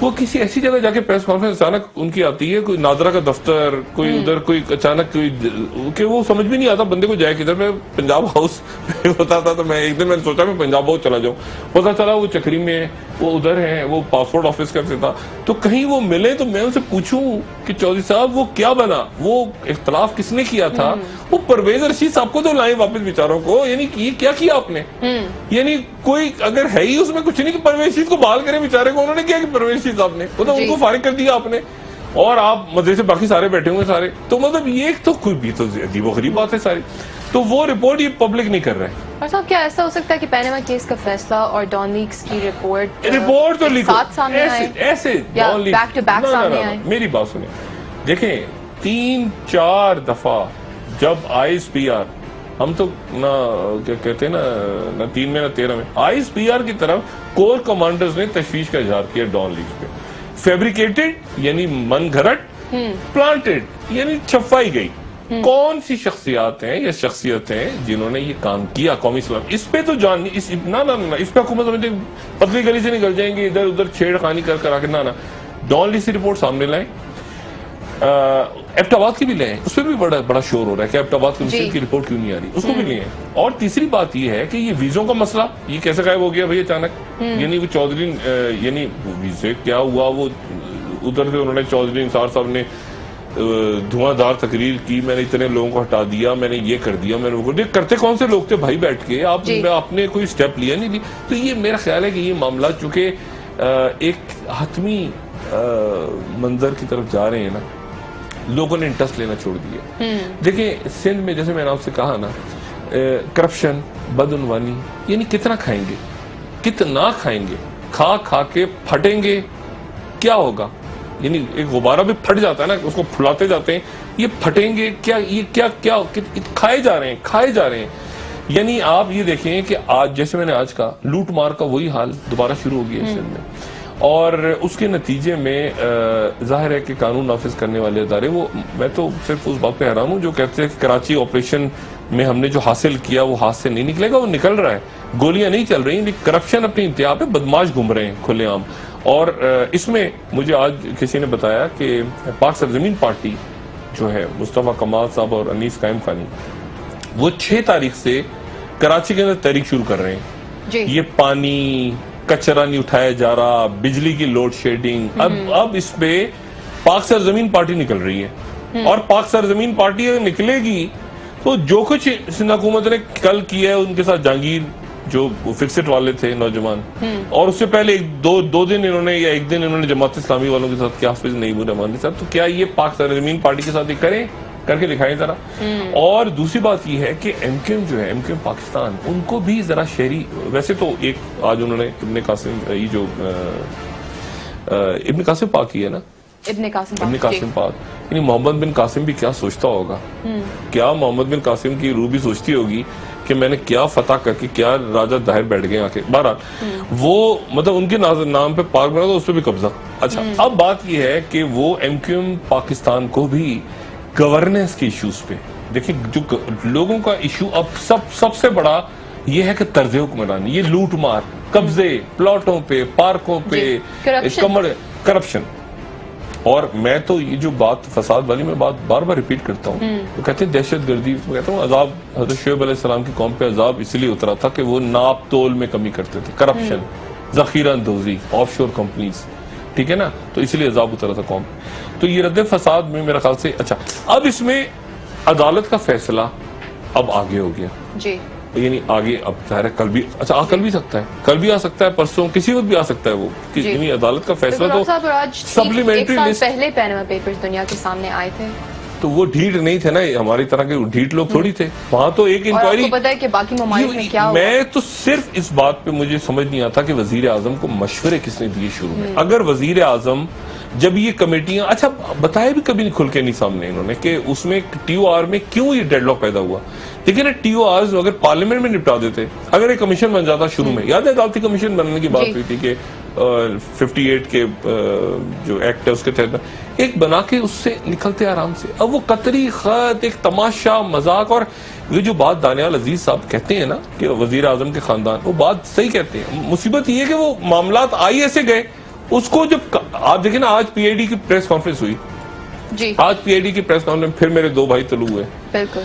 वो किसी ऐसी जगह जाके प्रेस कॉन्फ्रेंस अचानक उनकी आती है, कोई नादरा का दफ्तर, कोई उधर, कोई अचानक कोई कि वो समझ भी नहीं आता बंदे को जाए किधर। मैं पंजाब हाउस होता था तो मैं एक दिन मैंने सोचा मैं पंजाब हाउस चला जाऊं, पता चला वो चक्री में, वो उधर है, वो पासपोर्ट ऑफिस करते था। तो कहीं वो मिले तो मैं उनसे पूछूं कि चौधरी साहब वो क्या बना, वो इख्तलाफ किसने किया था। वो परवेज रशीद साहब को तो लाए वापस बेचारों को, यानी ये क्या किया आपने, यानी कोई अगर है ही उसमें कुछ नहीं कि परवेज रशीद को बहाल करें बेचारे को, उन्होंने क्या कि परवेज रशीद साहब ने वो तो उनको फारिग कर दिया आपने, और आप मजे से बाकी सारे बैठे हुए सारे। तो मतलब ये तो कोई भी तो अजीबोगरीब बात है सारी। तो वो रिपोर्ट ये पब्लिक नहीं कर रहे हैं। और साहब क्या ऐसा हो सकता है कि पनामा केस का फैसला और डॉन लीक्स की रिपोर्ट तो लिखो साथ सामने ऐसे बैक टू बैक सामने आए। मेरी बात सुने, देखें 3-4 दफा जब ISPR, हम तो ना क्या कहते हैं ना 3 में ना 13 में, ISPR की तरफ कोर कमांडर्स ने तशवीश का इजहार किया डॉन लीक्स पे। फैब्रिकेटेड यानी मन घड़त, प्लांटेड यानी छपाई गई। कौन सी शख्सियात हैं या शख्सियत हैं जिन्होंने ये काम किया कौमी इस्लाम, इस पे तो जान इस ना ना ना इस पे हुकूमत समझते पतली गली से निकल जाएंगे, इधर उधर छेड़खानी कर आके ना। डॉन लीक्स की रिपोर्ट सामने लाए, एबटाबाद की भी ले, उस पर भी बड़ा शोर हो रहा है कि एबटाबाद कमीशन की रिपोर्ट क्यों नहीं आ रही, उसको भी लिए। और तीसरी बात ये है कि ये वीजों का मसला ये कैसे गायब हो गया भाई अचानक। यानी वो चौधरी यानी वीजे क्या हुआ, वो उधर से उन्होंने चौधरी निसार साहब ने धुआंधार तकरीर की, मैंने इतने लोगों को हटा दिया, मैंने ये कर दिया, मैंने वो करते कौन से लोग थे भाई बैठ के, आपने कोई स्टेप लिया नहीं ली। तो ये मेरा ख्याल है कि ये मामला चूंकि एक हतमी मंजर की तरफ जा रहे हैं ना, लोगों ने इंटरेस्ट लेना छोड़ दिया। देखिए सिंध में जैसे मैंने आपसे कहा ना, करप्शन, बदउनवानी, यानी कितना खाएंगे, कितना खाएंगे, खा खा के फटेंगे, क्या होगा। यानी एक गुब्बारा भी फट जाता है ना, उसको फुलाते जाते हैं, ये फटेंगे क्या, ये क्या खाए जा रहे हैं। यानी आप ये देखें कि आज जैसे मैंने आज कहा, लूट मार का वही हाल दोबारा शुरू हो गया सिंध में। और उसके नतीजे में जाहिर है कि कानून नाफिज करने वाले अदारे, वो मैं तो सिर्फ उस बात पे हैरान हूं जो कहते हैं कि कराची ऑपरेशन में हमने जो हासिल किया वो हाथ से नहीं निकलेगा, वो निकल रहा है, गोलियां नहीं चल रही, करप्शन अपनी इंतहा पे, बदमाश घूम रहे हैं खुलेआम। और इसमें मुझे आज किसी ने बताया कि पाक सरजमीन पार्टी जो है मुस्तफा कमाल साहब और अनीस कायम खानी, वो 6 तारीख से कराची के अंदर तहरीक शुरू कर रहे हैं। ये पानी कचरा नहीं उठाया जा रहा, बिजली की लोड शेडिंग, अब इस पे पाक सरजमीन पार्टी निकल रही है। और पाक सरजमीन पार्टी अगर निकलेगी तो जो कुछ सिंध हुकूमत ने कल किया है, उनके साथ जहांगीर जो फिक्सेट वाले थे नौजवान, और उससे पहले दो दिन इन्होंने या एक दिन इन्होंने जमात इस्लामी वालों के साथ क्या हाफिज नईमुर रहमान के साथ, तो क्या ये पाक सरजमीन पार्टी के साथ करें, करके दिखाएं जरा। और दूसरी बात ये है कि एमक्यूएम जो है, एमक्यूएम पाकिस्तान, उनको भी जरा शहरी, वैसे तो एक आज उन्होंने इब्ने कासिम, ये जो इब्ने कासिम पाक ही है ना, इब्ने कासिम पाक, यानी मोहम्मद बिन कासिम भी क्या सोचता होगा, क्या मोहम्मद बिन कासिम की रूह भी सोचती होगी कि मैंने क्या फतह करके क्या राजा दाहिर बैठ गए आके। बहरहाल वो मतलब उनके नाम पे पार्क बना तो उस पर भी कब्जा। अच्छा, अब बात यह है कि वो एमक्यूएम पाकिस्तान को भी गवर्नेंस के इश्यूज पे देखिए, जो लोगों का इशू अब सबसे बड़ा ये है कि तर्ज हुक्मरानी, ये लूट मार, कब्जे, प्लॉटों पे, पार्कों पे, करप्शन। और मैं तो ये जो बात फसाद वाली मैं बात बार बार रिपीट करता हूँ, वो कहते हैं दहशत गर्दी, तो कहता हूँ अजाब हज़रत शुएब अलैहिस्सलाम की कौम पे अजाब इसलिए उतरा था कि वो नाप तोल में कमी करते थे, करप्शन, जखीरा अंदोजी, ऑफशोर कंपनीज, ठीक है ना, तो इसलिए अजाब उतरा था कौम। तो ये रद्द फसाद में मेरे ख्याल से अच्छा, अब इसमें अदालत का फैसला अब आगे हो गया जी, यानी आगे अब जाहिर है कल भी, अच्छा कल भी सकता है, कल भी आ सकता है, परसों किसी वक्त भी आ सकता है वो, यानी अदालत का फैसला तो सप्लीमेंट्री लिस्ट पहले पैनामा पेपर्स दुनिया के सामने आए थे, तो वो ढीठ नहीं थे ना, हमारी तरह के ढीठ लोग थोड़ी थे, वहां तो एक इंक्वायरी। पता है कि बाकी ममालिक में क्या हुआ? मैं तो सिर्फ इस बात पे मुझे समझ नहीं आता कि वजीर आजम को मशवरे किसने दिए शुरू में। अगर वजीर आजम जब ये कमेटियां, अच्छा बताया भी कभी नहीं खुल के नहीं सामने इन्होंने कि उसमें TOR में क्यों ये डेडलॉक पैदा हुआ। देखिए ना, TORs अगर पार्लियामेंट में निपटा देते, अगर एक कमीशन बन जाता शुरू में, याद है अदालती कमीशन बनने की बात हुई थी कि 58 के जो एक्ट है उसके तहत एक बना के उससे निकलते आराम से। अब वो कतरी खत, एक तमाशा, मजाक, और ये जो बात दानियाल अजीज साहब कहते हैं ना कि वजीर आजम के खानदान, वो बात सही कहते हैं। मुसीबत ये है कि वो मामलात आई ऐसे गए, उसको जब आप देखें ना, आज PID की प्रेस कॉन्फ्रेंस हुई जी, आज PID की प्रेस कॉन्फ्रेंस फिर मेरे दो भाई तलू हुए, बिल्कुल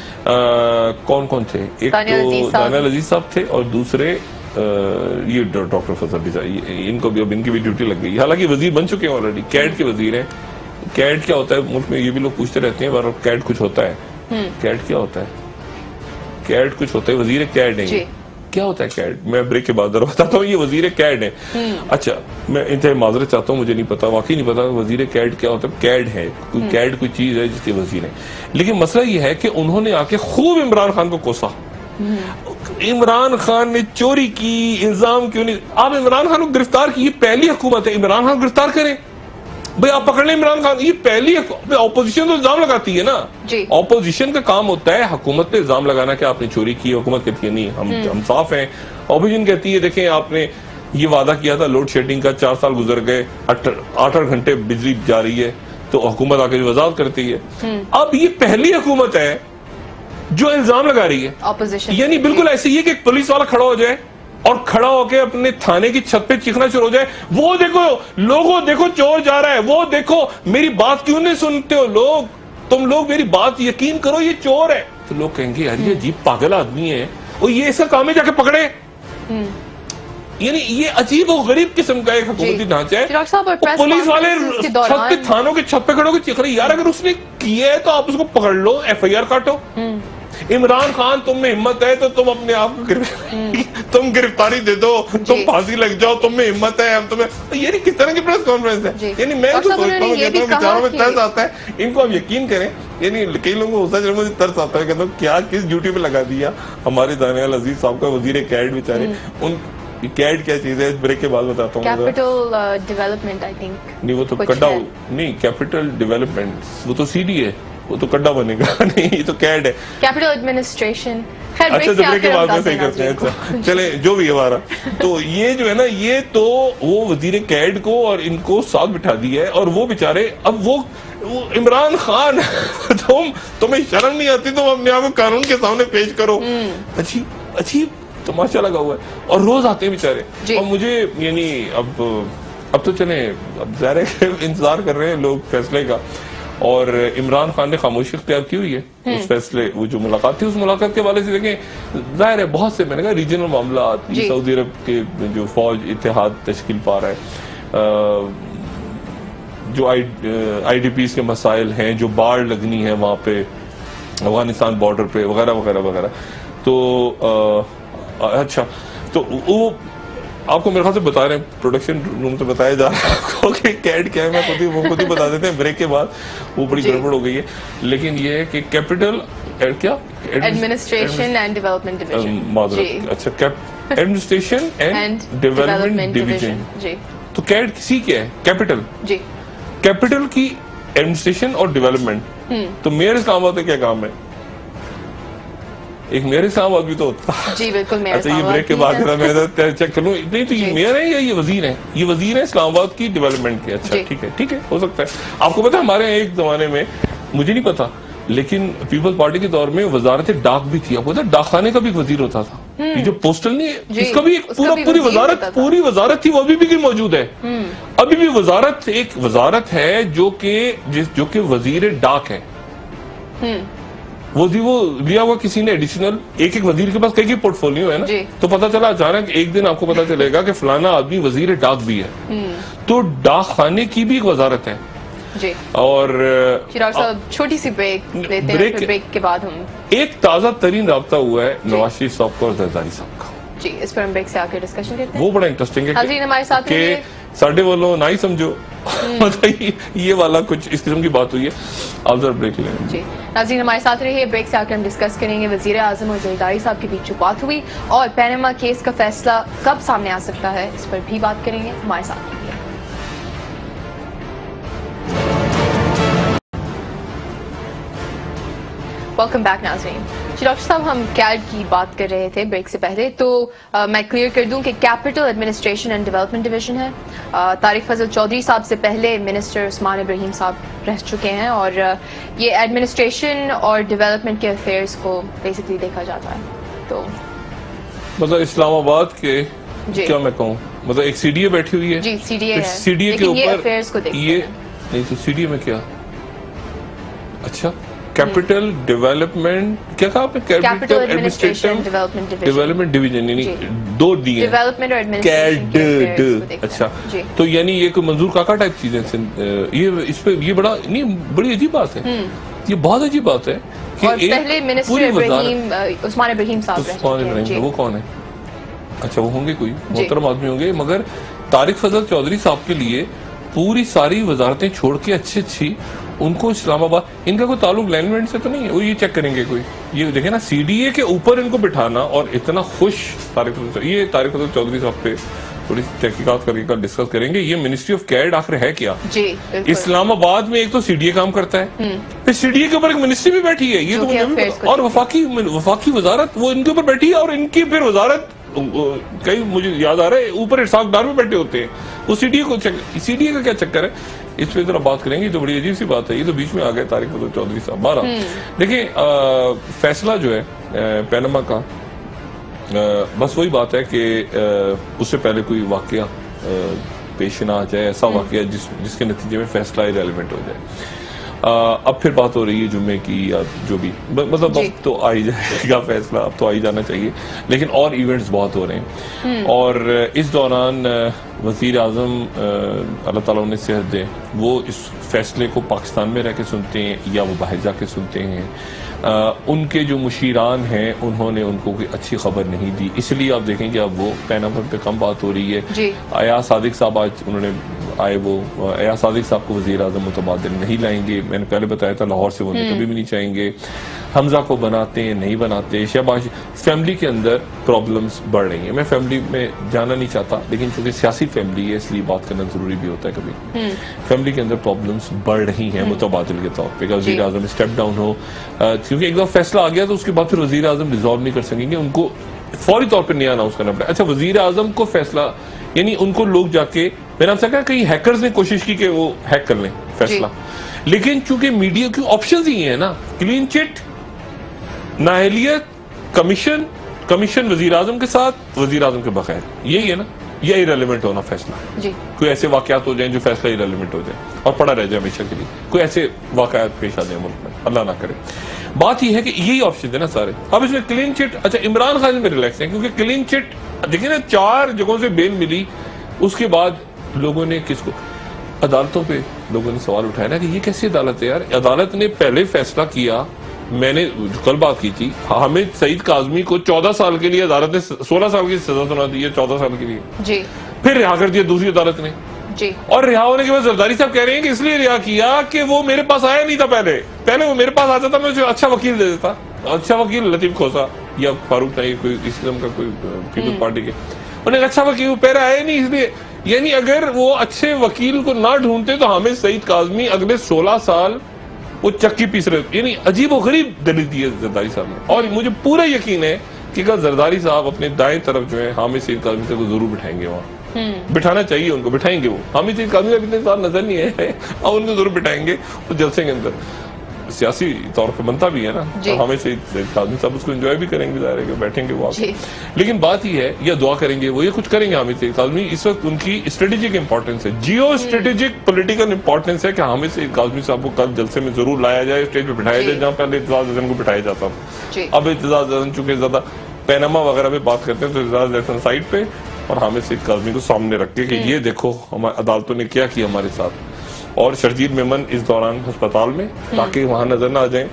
कौन कौन थे, एक तो दानियाल अजीज साहब थे और दूसरे ये डॉक्टर फजल, इनको भी अब इनकी भी ड्यूटी लग गई, हालांकि वजीर बन चुके हैं ऑलरेडी, कैड के वजीर हैं। कैड क्या होता है मुल्क में, ये भी लोग पूछते रहते हैं, पर कैड कुछ होता है, कैड क्या होता है, कैड कुछ होता है, वजीर कैड है, क्या होता है कैड, मैं ब्रेक के बाद बताता हूँ, ये वजीर कैड है। अच्छा, मैं इंतहा माजरत चाहता हूँ, मुझे नहीं पता, वाकई नहीं पता वजीर कैड क्या होता है। कैड है कोई, कैड कोई चीज है जिसके वजीर है, लेकिन मसला ये है कि उन्होंने आके खूब इमरान खान को कोसा। इमरान खान ने चोरी की, इल्जाम क्यों नहीं, आप इमरान खान को गिरफ्तार की, ये पहली हुकूमत है, इमरान खान गिरफ्तार करें भाई, आप पकड़ लें इमरान खान, ये पहली ऑपोजिशन तो इल्जाम लगाती है ना, ऑपोजिशन का काम होता है हुकूमत पे इल्जाम लगाना कि आपने चोरी की। हुकूमत कहती है नहीं, हम साफ हैं। ऑपोजिशन कहती है देखें आपने ये वादा किया था लोड शेडिंग का, 4 साल गुजर गए, 8 घंटे बिजली जा रही है, तो हुकूमत आके वजाहत करती है। अब ये पहली हुकूमत है जो इल्जाम लगा रही है ऑपोजिशन, यानी बिल्कुल ऐसे ही है कि एक पुलिस वाला खड़ा हो जाए और खड़ा होके अपने थाने की छत पे चीखना शुरू हो जाए, वो देखो लोगों, देखो चोर जा रहा है, वो देखो, मेरी बात क्यों नहीं सुनते हो लोग, तुम लोग मेरी बात यकीन करो, ये चोर है। तो लोग कहेंगे यार ये अजीब पागल आदमी है, और ये इसका काम है जाके पकड़े। यानी ये अजीब और गरीब किस्म का एक हुकूमती ढांचा है। पुलिस वाले छत पे, थानों के छत पे खड़े होकर चीख रहे, यार अगर उसने किया है तो आप उसको पकड़ लो, FIR काटो। इमरान खान तुम में हिम्मत है तो तुम अपने आप को तुम गिरफ्तारी दे दो, तुम फांसी लग जाओ, तुम में हिम्मत है, हम तुम्हें, ये नहीं किस तरह की प्रेस कॉन्फ्रेंस है। यानी मैं तो सोचता हूँ, कहता हूँ विचारों में तरस आता है, इनको आप यकीन करें, यानी कई लोगों को सच में तरस आता है, कहता हूँ क्या किस ड्यूटी पे लगा दिया हमारे दानियाल अजीज साहब का, वजीर कैड बेचारे। उन कैड क्या चीज है, ब्रेक के बाद बताता हूँ। कैपिटल डेवलपमेंट आई थिंक, नहीं वो तो कड्डा नहीं, कैपिटल डेवलपमेंट वो तो CD है, वो तो कड्डा बनेगा नहीं, ये तो कैड है, कैपिटल एडमिनिस्ट्रेशन। अच्छा तो ब्रेक के बाद में सही करते हैं। अच्छा चले, जो भी हमारा, तो ये जो है ना, ये तो वो वजीर कैड को और इनको साथ बिठा दिया है, और वो बेचारे अब वो इमरान खान तुम्हें शर्म नहीं आती, तुम अपने आप को कानून के सामने पेश करो। अजीब अजीब तमाशा लगा हुआ है, और रोज आते हैं बेचारे। और मुझे यानी अब तो चले, अब ज़ाहिर है इंतजार कर रहे हैं लोग फैसले का, और इमरान खान ने खामोशी इख्तियार की हुई है उस फैसले, वो जो मुलाकात थी उस मुलाकात के वाले से देखें, जाहिर है बहुत से, मैंने कहा रीजनल मामला, सऊदी अरब के जो फौज इत्तेहाद तश्कील पा रहा है, जो IDPs के मसाइल हैं, जो बाढ़ लगनी है वहाँ पे अफगानिस्तान बॉर्डर पे, वगैरह वगैरह वगैरह। तो अच्छा, तो वो आपको मेरे ख्याल से बता रहे हैं, प्रोडक्शन रूम से बताया जा रहा है कि कैड क्या है, मैं खुद ही बता देते हैं ब्रेक के बाद, वो बड़ी गड़बड़ हो गई है। लेकिन ये है कि कैपिटल क्या, एडमिनिस्ट्रेशन एंड डेवलपमेंट डिवीजन, अच्छा एडमिनिस्ट्रेशन एंड डेवलपमेंट डिवीजन, तो कैड किसी क्या है, कैपिटल जी, कैपिटल की एडमिनिस्ट्रेशन और डेवलपमेंट। तो मेयर इस्लामाबाद का क्या काम है, एक मेयर इस्लामाबाद भी तो होता जी, बिल्कुल मेयर। अच्छा ये ब्रेक के बाद मैं चेक कर लूं, नहीं तो ये मेयर है या ये वजीर है, ये वजीर है इस्लामाबाद की डेवलपमेंट के। अच्छा ठीक है, हो सकता है। आपको पता है हमारे एक जमाने में, मुझे नहीं पता, लेकिन पीपल्स पार्टी के दौर में वजारत डाक भी थी। आपको पता है डाक खाने का भी एक वजीर होता था, ये जो पोस्टल नहीं है इसका भी एक पूरी वजारत थी, वो अभी भी मौजूद है। अभी भी वजारत एक वजारत है जो कि वजीर डाक है। वो लिया हुआ किसी ने एडिशनल, एक वजीर के पास कई पोर्टफोलियो है ना, तो पता चला अचानक एक दिन आपको पता चलेगा कि फलाना आदमी वजीर डाक भी है। तो डाक खाने की भी एक वजारत है जी। और चिराग साहब छोटी सी ब्रेक लेते हैं, फिर ब्रेक के बाद हम एक ताजा तरीन राब्ता हुआ है नवाज शरीफ साहब का और जरदारी साहब का जी, इस पर हम ब्रेक से आकर डिस्कशन करते हैं। वो बड़ा इंटरेस्टिंग है नाज़रीन हमारे साथ कि साढ़े वालों ना ही समझो मतलब ये वाला कुछ इस किस्म की बात हुई है। आप जरा ब्रेक लें जी। नाज़रीन हमारे साथ रहिए, ब्रेक से आकर हम डिस्कस करेंगे वजीर आजम और जरदारी साहब के बीच जो बात हुई और पैनामा केस का फैसला कब सामने आ सकता है, इस पर भी बात करेंगे। हमारे साथ रहिए। वेलकम बैक नाज़रीन। डॉक्टर साहब हम कैड की बात कर रहे थे ब्रेक से पहले, तो मैं क्लियर कर दूं कि capital administration and development division है। तारिक फजल चौधरी साहब से पहले मिनिस्टर उस्मान इब्राहिम साहब रह चुके हैं और ये एडमिनिस्ट्रेशन और डेवलपमेंट के अफेयर्स को बेसिकली देखा जाता है। तो मतलब इस्लामाबाद के क्या मैं कहूँ, मतलब एक सीडीए बैठी हुई है जी, सीडीए है, सीडीए के ऊपर अफेयर्स को देखते ये नहीं तो सीडीए में क्या, अच्छा कैपिटल डेवलपमेंट क्या कहा आपने, कैपिटल एडमिनिस्ट्रेशन डेवलपमेंट डिवीजन, यानी दो दी है डेवलपमेंट और एडमिनिस्ट्रेशन। अच्छा, तो यानी ये कोई मंजूर काका टाइप चीज है। ये इस पे ये बड़ा नहीं, बड़ी अजीब बात है, ये बहुत अजीब बात है कि और पहले मिनिस्टर उस्मान इब्राहिम साहब, वो कौन है? अच्छा वो होंगे कोई मोहतरम आदमी होंगे, मगर तारिक फजल चौधरी साहब के लिए पूरी सारी वजारतें छोड़ के अच्छी उनको इस्लामाबाद, इनका कोई ताल्लुक लैंडमेंट से तो नहीं है, वो ये चेक करेंगे कोई, ये देखे ना सीडीए के ऊपर इनको बिठाना और इतना खुश तारिक फजल चौधरी साहब पे थोड़ी तहकीकात करके कल डिस्कस करेंगे। ये मिनिस्ट्री ऑफ कैड आखिर है क्या जी? इस्लामाबाद में एक तो सीडीए काम करता है, फिर सीडीए के ऊपर एक मिनिस्ट्री भी बैठी है, ये तो मुझे, और वफाकी वजारत वो इनके ऊपर बैठी है, और इनकी फिर वजारत कई मुझे याद आ रहा है ऊपर इरसाकदार में बैठे होते हैं। वो सीडीए का क्या चक्कर है, इस पे जरा बात करेंगे। तो बड़ी अजीब सी बात है, ये तो बीच में आ गए तारिक फजल चौधरी साहब। बारह देखिए फैसला जो है पैनामा का, बस वही बात है कि उससे पहले कोई वाकया पेश ना आ जाए, ऐसा वाकया जिसके नतीजे में फैसला इरेलेवेंट हो जाए। अब फिर बात हो रही है जुम्मे की या जो भी, मतलब अब तो आ ही जाएगा फैसला, अब तो आ ही जाना चाहिए, लेकिन और इवेंट्स बहुत हो रहे हैं। और इस दौरान वजीर आजम अल्लाह ताला उन्हें सेहत दे, वो इस फैसले को पाकिस्तान में रह के सुनते हैं या वो बाहर जाके सुनते हैं। उनके जो मुशीरान हैं उन्होंने उनको कोई अच्छी खबर नहीं दी, इसलिए आप देखेंगे अब वो पैनामा पे कम बात हो रही है। अयाज सादिक साहब आज उन्होंने आए, वो अयाज सादिक साहब को वज़ीर आज़म मुतबादिल नहीं लाएंगे, मैंने पहले बताया था लाहौर से वो कभी भी नहीं चाहेंगे। हमजा को बनाते हैं नहीं बनाते, शहबाज, फैमिली के अंदर प्रॉब्लम्स बढ़ रही हैं। मैं फैमिली में जाना नहीं चाहता, लेकिन चूंकि सियासी फैमिली है इसलिए बात करना जरूरी भी होता है कभी। फैमिली के अंदर प्रॉब्लम्स बढ़ रही हैं मुतबादिल के तौर पर, वज़ीर आज़म स्टेप डाउन हो, क्योंकि एक बार फैसला आ गया तो उसके बाद फिर वज़ीर आज़म रिजॉल्व नहीं कर सकेंगे, उनको फौरी तौर पर नया अनाउंस करना पड़ेगा। अच्छा, वज़ीर आज़म को फैसला, यानी उनको लोग जाके, मैंने आपसे कहा कई हैकर्स ने कोशिश की कि वो हैक कर लें फैसला, लेकिन चूंकि मीडिया की ऑप्शंस ही है ना, क्लीन चिट, नाहलियत, कमीशन वजीर आजम के साथ, वजीर आजम के बगैर, यही है ना, ये इरेलेवेंट होना फैसला जी। कोई ऐसे वाकयात हो जाए जो फैसला इरेलेवेंट हो जाए और पड़ा रह जाए हमेशा के लिए, कोई ऐसे वाकयात पेश आ जाए मुल्क में, अल्लाह ना करे। बात यह है कि यही ऑप्शन है ना सारे। अब इसमें क्लीन चिट, अच्छा इमरान खान में रिलैक्स है क्योंकि क्लीन चिट देखिए ना, 4 जगहों से बेल मिली, उसके बाद लोगों ने किसको, अदालतों पे लोगों ने सवाल उठाया ना कि ये कैसी अदालत है यार। अदालत ने पहले फैसला किया, मैंने कल बात की थी, हामिद सईद काजमी को 14 साल के लिए अदालत ने 16 साल की सजा सुना दी है, 14 साल के लिए जी, फिर रिहा कर दिया दूसरी अदालत ने जी। और रिहा होने के बाद जरदारी साहब कह रहे हैं कि इसलिए रिहा किया कि वो मेरे पास आया नहीं था, पहले वो मेरे पास आता था, मैं उसे अच्छा वकील दे देता, अच्छा वकील लतीफ खोसा या फारूक नाई, कोई इस किस्म का कोई पीपल्स पार्टी के, उन्हें अच्छा वकील पहले आया नहीं, इसलिए यानी अगर वो अच्छे वकील को ना ढूंढते तो हामिद सईद काजमी अगले 16 साल वो चक्की पीस रहे, यानी अजीब व गरीब दलील दी है जरदारी साहब ने। और मुझे पूरा यकीन है कि अगर जरदारी साहब अपने दाएं तरफ जो है हामिद सईद काजमी से वो जरूर बिठाएंगे, वहाँ बिठाना चाहिए उनको, बिठाएंगे। वो हामिद सईद काजमी इतने साल नजर नहीं है और उनको जरूर बिठाएंगे वो जलसे के अंदर। सियासी तौर पे बनता भी है ना, और हमें से काज़मी साहब उसको एंजॉय भी करेंगे, जाहिर है कि बैठेंगे वो आके। लेकिन बात ये है, या दुआ करेंगे वो, ये कुछ करेंगे हामिद सईद काज़मी। इस वक्त उनकी स्ट्रेटेजिक इंपॉर्टेंस है, जियो स्ट्रेटेजिक पॉलिटिकल इंपॉर्टेंस है कि हामिद सईद काज़मी साहब को कल जलसे में जरूर लाया जाए, स्टेज पे बिठाया जाए, जहां पहले इत्तेज़ाज़ अहसन को बिठाया जाता था। अब इत्तेज़ाज़ अहसन चूंकि ज्यादा पैनामा वगैरह पे बात करते हैं, तो इत्तेज़ाज़ अहसन साइड पे और हामिद सईद काज़मी को सामने रख के कि ये देखो हमारी अदालतों ने क्या किया हमारे साथ, और शर्जील मेमन इस दौरान अस्पताल में, ताकि वहां नजर ना आ जाए,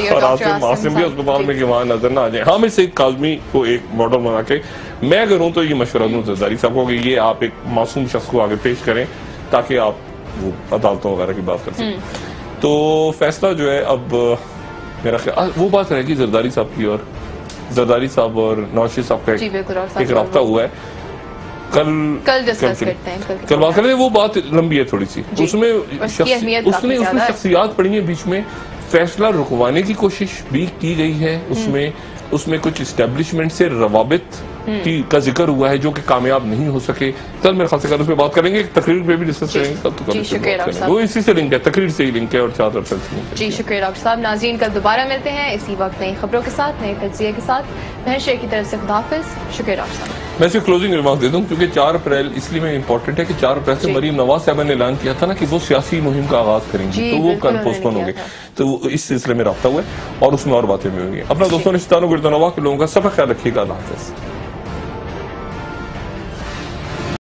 और आसिम भी अस्पताल में कि वहां नजर ना आ जाए। हामिद सईद काज़मी को एक मॉडल बना के मैं अगर हूं तो ये मशवरा दूं जरदारी साहब को कि ये आप एक मासूम शख्स को आगे पेश करें ताकि आप वो अदालतों वगैरह की बात कर सकें। तो फैसला जो है अब मेरा ख्याल वो बात रहेगी जरदारी साहब की, और जरदारी साहब और नवाज शरीफ साहब का एक रब्ता हुआ है, कल डिस्कस करते हैं, कल बात करें। वो बात लंबी है थोड़ी सी, उसमें शख्सियात पड़ी है बीच में, फैसला रुकवाने की कोशिश भी की गई है, उसमें कुछ इस्टेब्लिशमेंट से रवाबित का जिक्र हुआ है जो कि कामयाब नहीं हो सके। कल मेरे ख्याल से कल उस पर बात करेंगे, तकरीर पे भी डिस्कस करेंगे कल, तो कल वो इसी से लिंक है, तकरीर से ही लिंक है और चादर से लिंक है। जी शुक्रिया डॉक्टर साहब। नाज़रीन कल दोबारा मिलते हैं इसी वक्त नई खबरों के साथ, नए तज्जिए के साथ। महर शेख की तरफ से खुदाफिज। शुक्रिया डॉक्टर साहब। मैं सिर्फ क्लोजिंग रिमार्क दे दूं क्योंकि 4 अप्रैल इसलिए मैं इंपॉर्टेंट है कि 4 अप्रैल से मरीम नवाज साहब ने ऐलान किया था ना कि वो सियासी मुहिम का आगाज करेंगे, तो वो कल पोस्टपोन होंगे, तो इस सिलसिले में रब्ता हुआ है और उसमें और बातें भी होंगी। अपना दोस्तों रिश्तेदारों गिरदनवा के लोगों का सब ख्याल रखिएगा। अल्लाह हाफ़िज़।